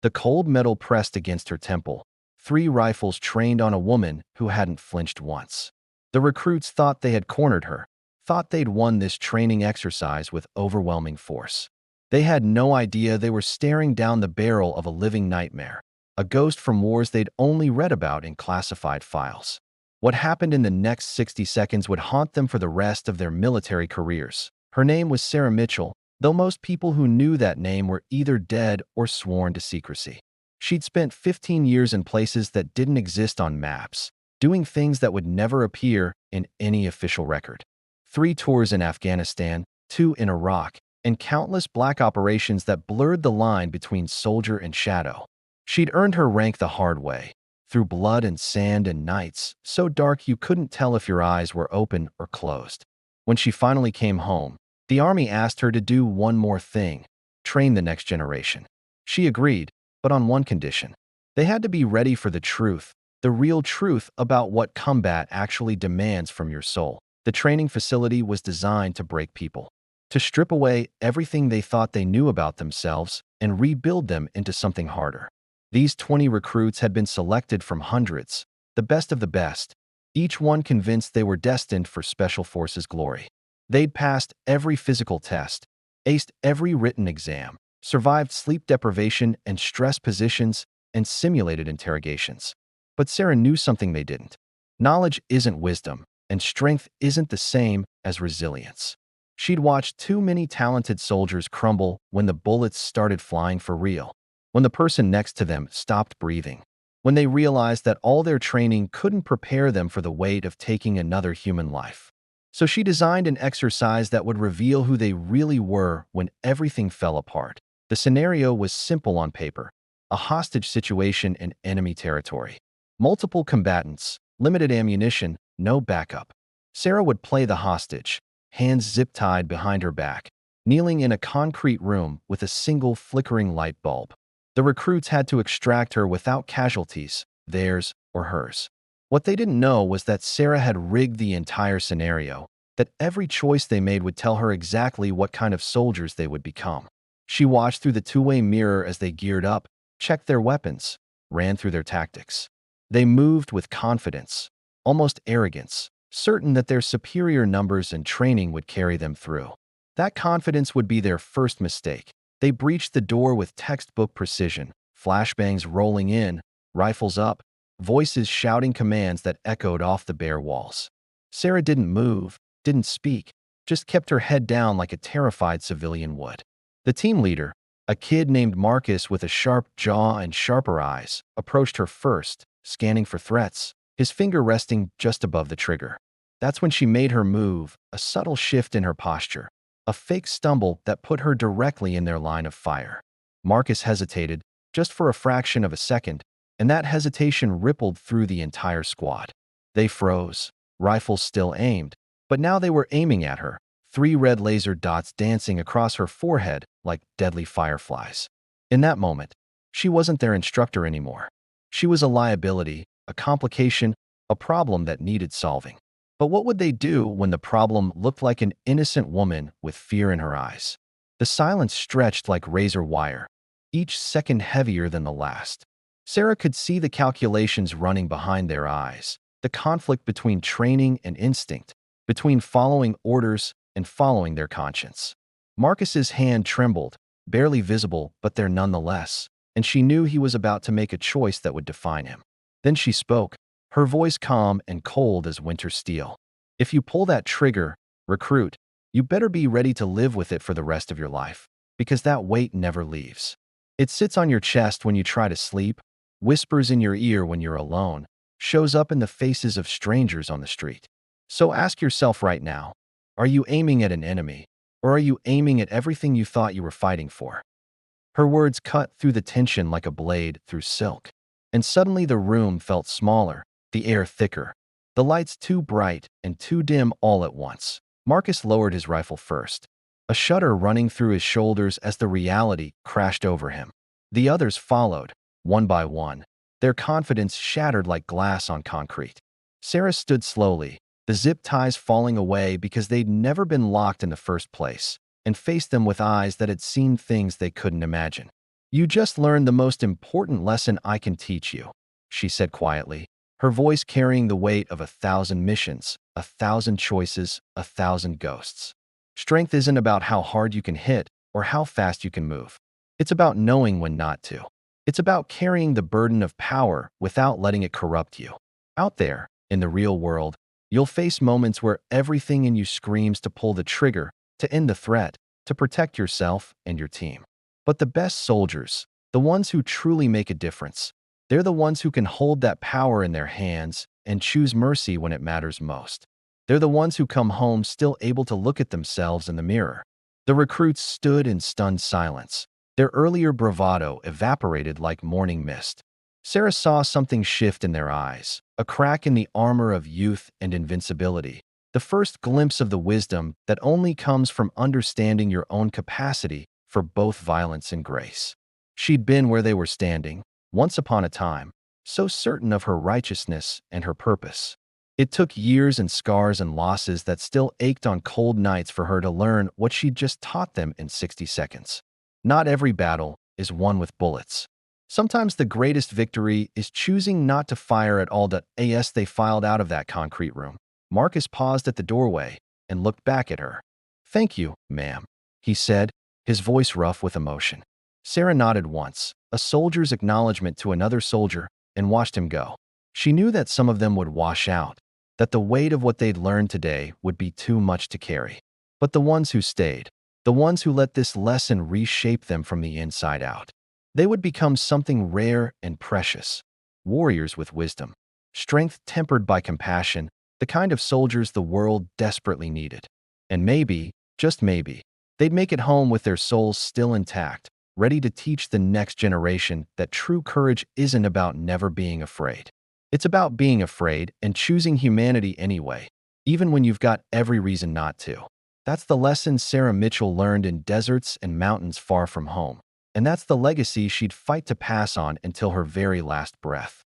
the cold metal pressed against her temple, 3 rifles trained on a woman who hadn't flinched once. The recruits thought they had cornered her, thought they'd won this training exercise with overwhelming force. They had no idea they were staring down the barrel of a living nightmare, a ghost from wars they'd only read about in classified files. What happened in the next 60 seconds would haunt them for the rest of their military careers. Her name was Sarah Mitchell, though most people who knew that name were either dead or sworn to secrecy. She'd spent 15 years in places that didn't exist on maps, doing things that would never appear in any official record. 3 tours in Afghanistan, 2 in Iraq, and countless black operations that blurred the line between soldier and shadow. She'd earned her rank the hard way, through blood and sand and nights so dark you couldn't tell if your eyes were open or closed. When she finally came home, the army asked her to do one more thing: train the next generation. She agreed, but on one condition. They had to be ready for the truth, the real truth about what combat actually demands from your soul. The training facility was designed to break people, to strip away everything they thought they knew about themselves and rebuild them into something harder. These 20 recruits had been selected from hundreds, the best of the best, each one convinced they were destined for Special Forces glory. They'd passed every physical test, aced every written exam, survived sleep deprivation and stress positions, and simulated interrogations. But Sarah knew something they didn't. Knowledge isn't wisdom, and strength isn't the same as resilience. She'd watched too many talented soldiers crumble when the bullets started flying for real, when the person next to them stopped breathing, when they realized that all their training couldn't prepare them for the weight of taking another human life. So she designed an exercise that would reveal who they really were when everything fell apart. The scenario was simple on paper: a hostage situation in enemy territory. Multiple combatants, limited ammunition, no backup. Sarah would play the hostage, hands zip-tied behind her back, kneeling in a concrete room with a single flickering light bulb. The recruits had to extract her without casualties, theirs or hers. What they didn't know was that Sarah had rigged the entire scenario, that every choice they made would tell her exactly what kind of soldiers they would become. She watched through the two-way mirror as they geared up, checked their weapons, ran through their tactics. They moved with confidence, almost arrogance, certain that their superior numbers and training would carry them through. That confidence would be their first mistake. They breached the door with textbook precision, flashbangs rolling in, rifles up, voices shouting commands that echoed off the bare walls. Sarah didn't move, didn't speak, just kept her head down like a terrified civilian would. The team leader, a kid named Marcus with a sharp jaw and sharper eyes, approached her first, scanning for threats, his finger resting just above the trigger. That's when she made her move, a subtle shift in her posture, a fake stumble that put her directly in their line of fire. Marcus hesitated, just for a fraction of a second, and that hesitation rippled through the entire squad. They froze, rifles still aimed, but now they were aiming at her, 3 red laser dots dancing across her forehead like deadly fireflies. In that moment, she wasn't their instructor anymore. She was a liability, a complication, a problem that needed solving. But what would they do when the problem looked like an innocent woman with fear in her eyes? The silence stretched like razor wire, each second heavier than the last. Sarah could see the calculations running behind their eyes, the conflict between training and instinct, between following orders and following their conscience. Marcus's hand trembled, barely visible but there nonetheless, and she knew he was about to make a choice that would define him. Then she spoke, her voice calm and cold as winter steel. "If you pull that trigger, recruit, you better be ready to live with it for the rest of your life, because that weight never leaves. It sits on your chest when you try to sleep, whispers in your ear when you're alone, shows up in the faces of strangers on the street. So ask yourself right now, are you aiming at an enemy, or are you aiming at everything you thought you were fighting for?" Her words cut through the tension like a blade through silk. And suddenly the room felt smaller, the air thicker, the lights too bright and too dim all at once. Marcus lowered his rifle first, a shudder running through his shoulders as the reality crashed over him. The others followed, one by one, their confidence shattered like glass on concrete. Sarah stood slowly, the zip ties falling away because they'd never been locked in the first place, and faced them with eyes that had seen things they couldn't imagine. "You just learned the most important lesson I can teach you," she said quietly, her voice carrying the weight of 1,000 missions, 1,000 choices, 1,000 ghosts. Strength isn't about how hard you can hit or how fast you can move. It's about knowing when not to. It's about carrying the burden of power without letting it corrupt you. Out there, in the real world, you'll face moments where everything in you screams to pull the trigger, to end the threat, to protect yourself and your team. But the best soldiers, the ones who truly make a difference, they're the ones who can hold that power in their hands and choose mercy when it matters most. They're the ones who come home still able to look at themselves in the mirror. The recruits stood in stunned silence. Their earlier bravado evaporated like morning mist. Sarah saw something shift in their eyes, a crack in the armor of youth and invincibility, the first glimpse of the wisdom that only comes from understanding your own capacity for both violence and grace. She'd been where they were standing, once upon a time, so certain of her righteousness and her purpose. It took years and scars and losses that still ached on cold nights for her to learn what she'd just taught them in 60 seconds. Not every battle is won with bullets. Sometimes the greatest victory is choosing not to fire at all. As they filed out of that concrete room, Marcus paused at the doorway and looked back at her. "Thank you, ma'am," he said, his voice rough with emotion. Sarah nodded once, a soldier's acknowledgement to another soldier, and watched him go. She knew that some of them would wash out, that the weight of what they'd learned today would be too much to carry. But the ones who stayed, the ones who let this lesson reshape them from the inside out, they would become something rare and precious. Warriors with wisdom, strength tempered by compassion, the kind of soldiers the world desperately needed. And maybe, just maybe, they'd make it home with their souls still intact, ready to teach the next generation that true courage isn't about never being afraid. It's about being afraid and choosing humanity anyway, even when you've got every reason not to. That's the lesson Sarah Mitchell learned in deserts and mountains far from home. And that's the legacy she'd fight to pass on until her very last breath.